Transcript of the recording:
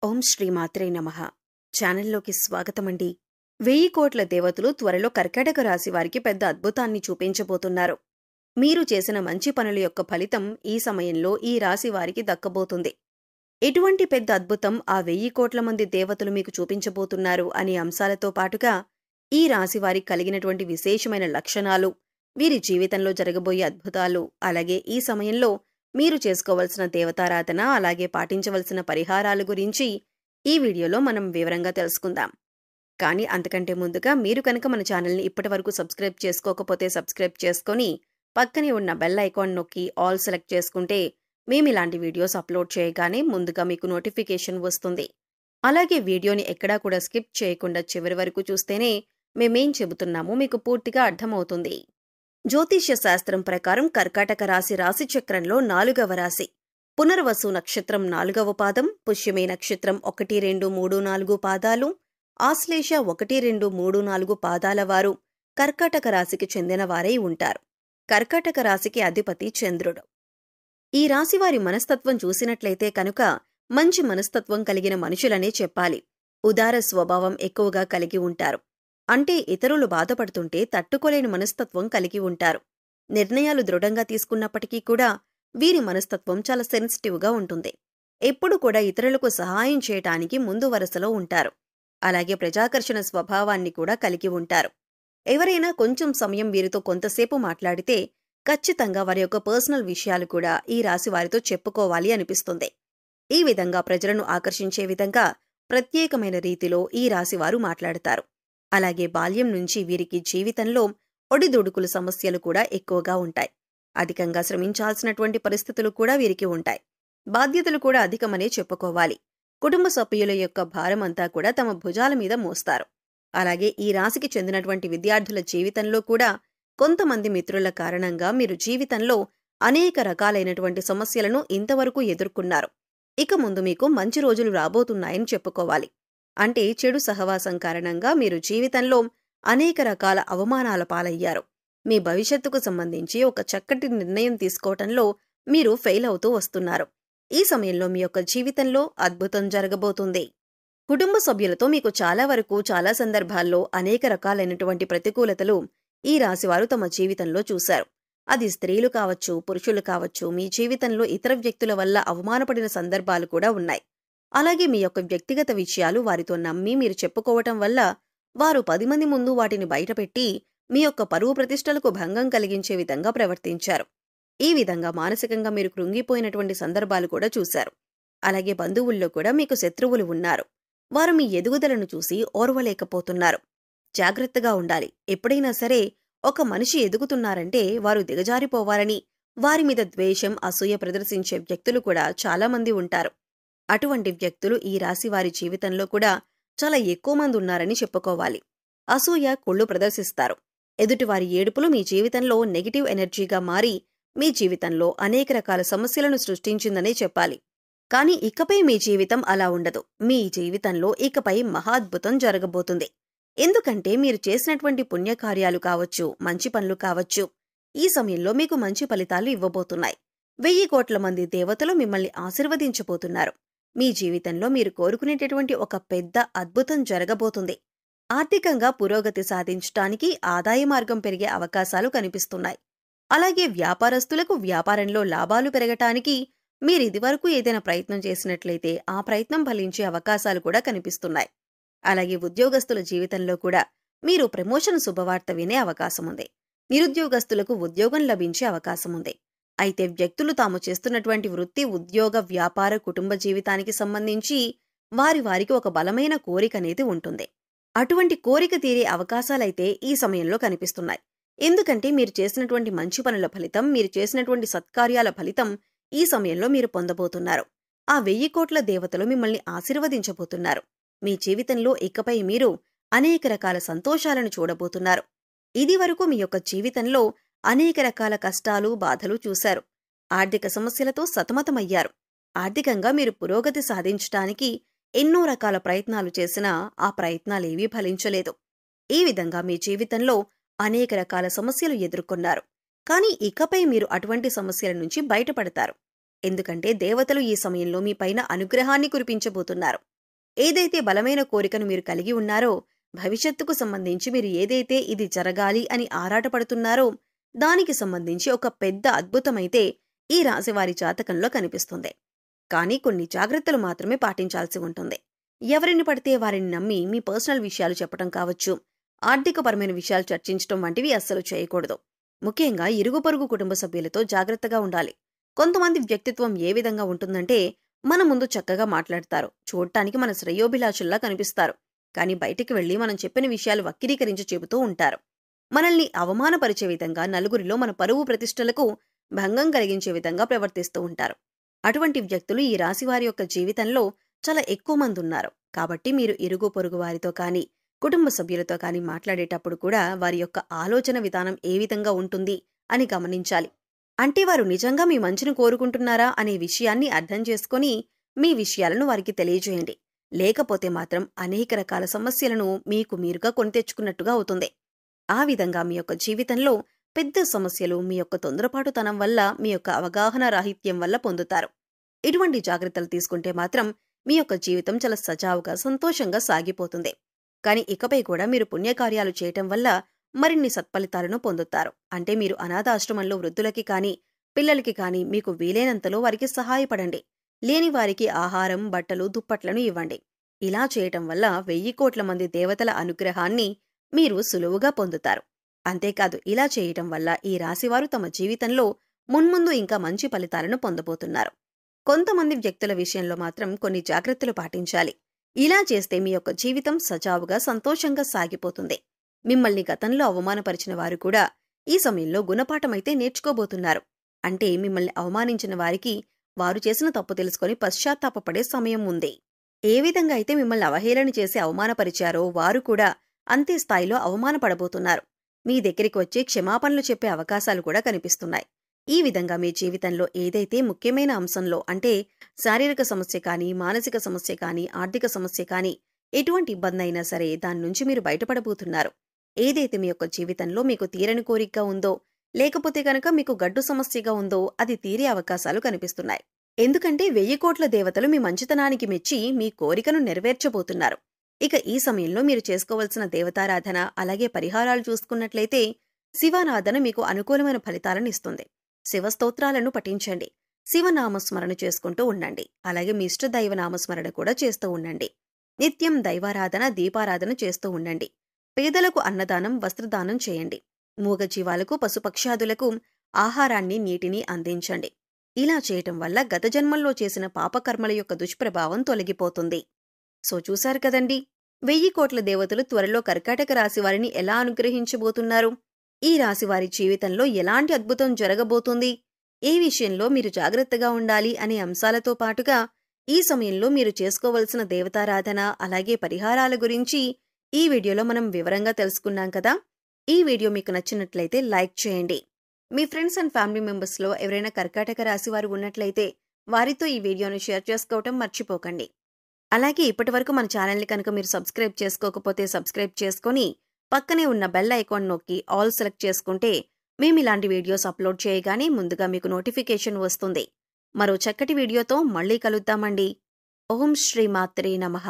ఓం శ్రీ మాత్రే నమః. ఛానల్లోకి స్వాగతమండి. 1000 కోట్ల దేవతలు త్వరలో కర్కాటక రాశి వారికి పెద్ద అద్భుతాన్ని చూపించబోతున్నారు. మీరు చేసిన మంచి పనుల యొక్క ఫలితం ఈ సమయంలో ఈ రాశి వారికి దక్కబోతుంది. ఎటువంటి పెద్ద అద్భుతం ఆ 1000 కోట్ల మంది దేవతలు మీకు చూపించబోతున్నారు అనే అంశాలతో పాటుగా ఈ రాశి వారికి కలిగినటువంటి విశేషమైన లక్షణాలు, వీరి జీవితంలో జరగబోయే అద్భుతాలు, అలాగే ఈ సమయంలో మీరు చేసుకోవలసిన దేవతారాధన, అలాగే పాటించవలసిన పరిహారాల గురించి ఈ వీడియోలో మనం వివరంగా తెలుసుకుందాం. కానీ అంతకంటే ముందుగా మీరు కనుక మన ఛానల్ని ఇప్పటివరకు సబ్స్క్రైబ్ చేసుకోకపోతే సబ్స్క్రైబ్ చేసుకొని పక్కనే ఉన్న బెల్ ఐకాన్ నొక్కి ఆల్ సెలెక్ట్ చేసుకుంటే మేము ఇలాంటి వీడియోస్ అప్లోడ్ చేయగానే ముందుగా మీకు నోటిఫికేషన్ వస్తుంది. అలాగే వీడియోని ఎక్కడా కూడా స్కిప్ చేయకుండా చివరి వరకు చూస్తేనే మేమేం చెబుతున్నామో మీకు పూర్తిగా అర్థమవుతుంది. జ్యోతిష్య శాస్త్రం ప్రకారం కర్కాటక రాశి రాశిచక్రంలో 4వ రాశి. పునర్వసు నక్షత్రం 4వ పాదం, పుష్యమే నక్షత్రం 1, 2, 3, 4 పాదాలు, ఆశ్లేష 1, 2, 3, 4 పాదాల వారు కర్కాటక రాశికి చెందిన వారై ఉంటారు. కర్కాటక రాశికి అధిపతి చంద్రుడు. ఈ రాశివారి మనస్తత్వం చూసినట్లయితే కనుక మంచి మనస్తత్వం కలిగిన మనుషులనే చెప్పాలి. ఉదార స్వభావం ఎక్కువగా కలిగి ఉంటారు. అంటే ఇతరులు బాధపడుతుంటే తట్టుకోలేని మనస్తత్వం కలిగి ఉంటారు. నిర్ణయాలు దృఢంగా తీసుకున్నప్పటికీ కూడా వీరి మనస్తత్వం చాలా సెన్సిటివ్గా ఉంటుంది. ఎప్పుడు కూడా ఇతరులకు సహాయం చేయటానికి ముందు వరుసలో ఉంటారు. అలాగే ప్రజాకర్షణ స్వభావాన్ని కూడా కలిగి ఉంటారు. ఎవరైనా కొంచెం సమయం వీరితో కొంతసేపు మాట్లాడితే ఖచ్చితంగా వారి యొక్క పర్సనల్ విషయాలు కూడా ఈ రాశి వారితో చెప్పుకోవాలి అనిపిస్తుంది. ఈ విధంగా ప్రజలను ఆకర్షించే విధంగా ప్రత్యేకమైన రీతిలో ఈ రాశివారు మాట్లాడతారు. అలాగే బాల్యం నుంచి వీరికి జీవితంలో ఒడిదుడుకుల సమస్యలు కూడా ఎక్కువగా ఉంటాయి. అధికంగా శ్రమించాల్సినటువంటి పరిస్థితులు కూడా వీరికి ఉంటాయి. బాధ్యతలు కూడా అధికమనే చెప్పుకోవాలి. కుటుంబ సభ్యుల యొక్క భారం అంతా కూడా తమ భుజాల మీద మోస్తారు. అలాగే ఈ రాశికి చెందినటువంటి విద్యార్థుల జీవితంలో కూడా కొంతమంది మిత్రుల కారణంగా మీరు జీవితంలో అనేక రకాలైనటువంటి సమస్యలను ఇంతవరకు ఎదుర్కొన్నారు. ఇక ముందు మీకు మంచి రోజులు రాబోతున్నాయని చెప్పుకోవాలి. అంటే చెడు సహవాసం కారణంగా మీరు జీవితంలో అనేక రకాల అవమానాల పాలయ్యారు. మీ భవిష్యత్తుకు సంబంధించి ఒక చక్కటి నిర్ణయం తీసుకోవటంలో మీరు ఫెయిల్ అవుతూ వస్తున్నారు. ఈ సమయంలో మీ యొక్క జీవితంలో అద్భుతం జరగబోతుంది. కుటుంబ సభ్యులతో మీకు చాలా వరకు చాలా సందర్భాల్లో అనేక రకాలైనటువంటి ప్రతికూలతలు ఈ రాశివారు తమ జీవితంలో చూశారు. అది స్త్రీలు కావచ్చు, పురుషులు కావచ్చు, మీ జీవితంలో ఇతర వ్యక్తుల వల్ల అవమానపడిన సందర్భాలు కూడా ఉన్నాయి. అలాగే మీ యొక్క వ్యక్తిగత విషయాలు వారితో నమ్మి మీరు చెప్పుకోవటం వల్ల వారు 10 మంది ముందు వాటిని బయటపెట్టి మీ యొక్క పరువు ప్రతిష్టలకు భంగం కలిగించే విధంగా ప్రవర్తించారు. ఈ విధంగా మానసికంగా మీరు కృంగిపోయినటువంటి సందర్భాలు కూడా చూశారు. అలాగే బంధువుల్లో కూడా మీకు శత్రువులు ఉన్నారు. వారు మీ ఎదుగుదలను చూసి ఓర్వలేకపోతున్నారు. జాగ్రత్తగా ఉండాలి. ఎప్పుడైనా సరే ఒక మనిషి ఎదుగుతున్నారంటే వారు దిగజారిపోవాలని వారి మీద ద్వేషం, అసూయ ప్రదర్శించే వ్యక్తులు కూడా చాలామంది ఉంటారు. అటువంటి వ్యక్తులు ఈ రాశి వారి జీవితంలో కూడా చాలా ఎక్కువ మంది ఉన్నారని చెప్పుకోవాలి. అసూయ, కుళ్ళు ప్రదర్శిస్తారు. ఎదుటివారి ఏడుపులు మీ జీవితంలో నెగిటివ్ ఎనర్జీగా మారి మీ జీవితంలో అనేక రకాల సమస్యలను సృష్టించిందనే చెప్పాలి. కానీ ఇకపై మీ జీవితం అలా ఉండదు. మీ జీవితంలో ఇకపై మహాద్భుతం జరగబోతుంది. ఎందుకంటే మీరు చేసినటువంటి పుణ్యకార్యాలు కావచ్చు, మంచి పనులు కావచ్చు, ఈ సమయంలో మీకు మంచి ఫలితాలు ఇవ్వబోతున్నాయి. 1000 కోట్ల మంది దేవతలు మిమ్మల్ని ఆశీర్వదించబోతున్నారు. మీ జీవితంలో మీరు కోరుకునేటటువంటి ఒక పెద్ద అద్భుతం జరగబోతుంది. ఆర్థికంగా పురోగతి సాధించటానికి ఆదాయ మార్గం పెరిగే అవకాశాలు కనిపిస్తున్నాయి. అలాగే వ్యాపారస్తులకు వ్యాపారంలో లాభాలు పెరగటానికి మీరు ఇదివరకు ఏదైనా ప్రయత్నం చేసినట్లయితే ఆ ప్రయత్నం ఫలించే అవకాశాలు కూడా కనిపిస్తున్నాయి. అలాగే ఉద్యోగస్తుల జీవితంలో కూడా మీరు ప్రమోషన్ శుభవార్త వినే అవకాశముంది. నిరుద్యోగస్తులకు ఉద్యోగం లభించే అవకాశముంది. అయితే వ్యక్తులు తాము చేస్తున్నటువంటి వృత్తి, ఉద్యోగ, వ్యాపార, కుటుంబ జీవితానికి సంబంధించి వారికి ఒక బలమైన కోరిక అనేది ఉంటుంది. అటువంటి కోరిక తీరే అవకాశాలైతే ఈ సమయంలో కనిపిస్తున్నాయి. ఎందుకంటే మీరు చేసినటువంటి మంచి పనుల ఫలితం, మీరు చేసినటువంటి సత్కార్యాల ఫలితం ఈ సమయంలో మీరు పొందబోతున్నారు. ఆ 1000 కోట్ల దేవతలు మిమ్మల్ని ఆశీర్వదించబోతున్నారు. మీ జీవితంలో ఇకపై మీరు అనేక రకాల సంతోషాలను చూడబోతున్నారు. ఇది వరకు మీ యొక్క జీవితంలో అనేక రకాల కష్టాలు, బాధలు చూశారు. ఆర్థిక సమస్యలతో సతమతమయ్యారు. ఆర్థికంగా మీరు పురోగతి సాధించటానికి ఎన్నో రకాల ప్రయత్నాలు చేసినా ఆ ప్రయత్నాలేవీ ఫలించలేదు. ఈ విధంగా మీ జీవితంలో అనేక రకాల సమస్యలు ఎదుర్కొన్నారు. కానీ ఇకపై మీరు అటువంటి సమస్యల నుంచి బయటపడతారు. ఎందుకంటే దేవతలు ఈ సమయంలో మీ పైన అనుగ్రహాన్ని కురిపించబోతున్నారు. ఏదైతే బలమైన కోరికను మీరు కలిగి ఉన్నారో, భవిష్యత్తుకు సంబంధించి మీరు ఏదైతే ఇది జరగాలి అని ఆరాటపడుతున్నారో, దానికి సంబంధించి ఒక పెద్ద అద్భుతమైతే ఈ రాశివారి జాతకంలో కనిపిస్తుంది. కానీ కొన్ని జాగ్రత్తలు మాత్రమే పాటించాల్సి ఉంటుంది. ఎవరిని పడితే వారిని నమ్మి మీ పర్సనల్ విషయాలు చెప్పడం కావచ్చు, ఆర్థికపరమైన విషయాలు చర్చించడం వంటివి అస్సలు చేయకూడదు. ముఖ్యంగా ఇరుగు పొరుగు కుటుంబ సభ్యులతో జాగ్రత్తగా ఉండాలి. కొంతమంది వ్యక్తిత్వం ఏ విధంగా ఉంటుందంటే, మన ముందు చక్కగా మాట్లాడతారు, చూడటానికి మన శ్రేయోభిలాషుల్లా కనిపిస్తారు. కానీ బయటికి వెళ్లి మనం చెప్పిన విషయాలు వక్రీకరించి చెబుతూ ఉంటారు. మనల్ని అవమానపరిచే విధంగా, నలుగురిలో మన పరువు ప్రతిష్టలకు భంగం కలిగించే విధంగా ప్రవర్తిస్తూ ఉంటారు. అటువంటి వ్యక్తులు ఈ రాశివారి యొక్క జీవితంలో చాలా ఎక్కువ మంది ఉన్నారు. కాబట్టి మీరు ఇరుగు పొరుగు వారితో కానీ, కుటుంబ సభ్యులతో కానీ మాట్లాడేటప్పుడు కూడా వారి యొక్క ఆలోచన విధానం ఏ విధంగా ఉంటుంది అని గమనించాలి. అంటే వారు నిజంగా మీ మంచిని కోరుకుంటున్నారా అనే విషయాన్ని అర్థం చేసుకొని మీ విషయాలను వారికి తెలియజేయండి. లేకపోతే మాత్రం అనేక రకాల సమస్యలను మీకు మీరుగా కొని తెచ్చుకున్నట్టుగా అవుతుంది. ఆ విధంగా మీ యొక్క జీవితంలో పెద్ద సమస్యలు మీ యొక్క తొందరపాటుతనం వల్ల, మీ యొక్క అవగాహన రాహిత్యం వల్ల పొందుతారు. ఇటువంటి జాగ్రత్తలు తీసుకుంటే మాత్రం మీ యొక్క జీవితం చాలా సజావుగా, సంతోషంగా సాగిపోతుంది. కానీ ఇకపై కూడా మీరు పుణ్యకార్యాలు చేయటం వల్ల మరిన్ని సత్ఫలితాలను పొందుతారు. అంటే మీరు అనాథాశ్రమంలో వృద్ధులకి కానీ, పిల్లలకి కానీ మీకు వీలైనంతలో వారికి సహాయపడండి. లేని వారికి ఆహారం, బట్టలు, దుప్పట్లను ఇవ్వండి. ఇలా చేయటం వల్ల 1000 కోట్ల మంది దేవతల అనుగ్రహాన్ని మీరు సులువుగా పొందుతారు. అంతేకాదు, ఇలా చేయటం వల్ల ఈ రాశివారు తమ జీవితంలో మున్ముందు ఇంకా మంచి ఫలితాలను పొందబోతున్నారు. కొంతమంది వ్యక్తుల విషయంలో మాత్రం కొన్ని జాగ్రత్తలు పాటించాలి. ఇలా చేస్తే మీ యొక్క జీవితం సజావుగా, సంతోషంగా సాగిపోతుంది. మిమ్మల్ని గతంలో అవమానపరిచిన వారు కూడా ఈ సమయంలో గుణపాఠమైతే నేర్చుకోబోతున్నారు. అంటే మిమ్మల్ని అవమానించిన వారికి వారు చేసిన తప్పు తెలుసుకొని పశ్చాత్తాపపడే సమయం ఉంది. ఏ విధంగా అయితే మిమ్మల్ని అవహేళన చేసి అవమానపరిచారో వారు కూడా అంతే స్థాయిలో అవమానపడబోతున్నారు. మీ దగ్గరికి వచ్చి క్షమాపణలు చెప్పే అవకాశాలు కూడా కనిపిస్తున్నాయి. ఈ విధంగా మీ జీవితంలో ఏదైతే ముఖ్యమైన అంశంలో, అంటే శారీరక సమస్య కానీ, మానసిక సమస్య కానీ, ఆర్థిక సమస్య కానీ, ఎటువంటి ఇబ్బంది అయినా సరే దాని నుంచి మీరు బయటపడబోతున్నారు. ఏదైతే మీ యొక్క జీవితంలో మీకు తీరని కోరికగా ఉందో, లేకపోతే కనుక మీకు గడ్డు సమస్యగా ఉందో అది తీరే అవకాశాలు కనిపిస్తున్నాయి. ఎందుకంటే 1000 కోట్ల దేవతలు మీ మంచితనానికి మెచ్చి మీ కోరికను నెరవేర్చబోతున్నారు. ఇక ఈ సమయంలో మీరు చేసుకోవలసిన దేవతారాధన, అలాగే పరిహారాలు చూసుకున్నట్లయితే శివారాధన మీకు అనుకూలమైన ఫలితాలను ఇస్తుంది. శివస్తోత్రాలను పఠించండి. శివనామస్మరణ చేసుకుంటూ ఉండండి. అలాగే మీ ఇష్టదైవ నామస్మరణ కూడా చేస్తూ ఉండండి. నిత్యం దైవారాధన, దీపారాధన చేస్తూ ఉండండి. పేదలకు అన్నదానం, వస్త్రదానం చేయండి. మూగజీవాలకు, పశుపక్షాదులకు ఆహారాన్ని, నీటిని అందించండి. ఇలా చేయటం వల్ల గత జన్మల్లో చేసిన పాపకర్మల యొక్క దుష్ప్రభావం తొలగిపోతుంది. సో చూశారు కదండి, 1000 కోట్ల దేవతలు త్వరలో కర్కాటక రాశి వారిని ఎలా అనుగ్రహించబోతున్నారు, ఈ రాశివారి జీవితంలో ఎలాంటి అద్భుతం జరగబోతుంది, ఏ విషయంలో మీరు జాగ్రత్తగా ఉండాలి అనే అంశాలతో పాటుగా ఈ సమయంలో మీరు చేసుకోవలసిన దేవతారాధన, అలాగే పరిహారాల గురించి ఈ వీడియోలో మనం వివరంగా తెలుసుకున్నాం కదా. ఈ వీడియో మీకు నచ్చినట్లయితే లైక్ చేయండి. మీ ఫ్రెండ్స్ అండ్ ఫ్యామిలీ మెంబర్స్లో ఎవరైనా కర్కాటక రాశి వారు ఉన్నట్లయితే వారితో ఈ వీడియోను షేర్ చేసుకోవటం మర్చిపోకండి. అలాగే ఇప్పటివరకు మన ఛానల్ని కనుక మీరు సబ్స్క్రైబ్ చేసుకోకపోతే సబ్స్క్రైబ్ చేసుకొని పక్కనే ఉన్న బెల్ ఐకాన్ నొక్కి ఆల్ సెలెక్ట్ చేసుకుంటే మేము ఇలాంటి వీడియోస్ అప్లోడ్ చేయగానే ముందుగా మీకు నోటిఫికేషన్ వస్తుంది. మరో చక్కటి వీడియోతో మళ్ళీ కలుద్దామండి. ఓం శ్రీ మాత్రే నమః.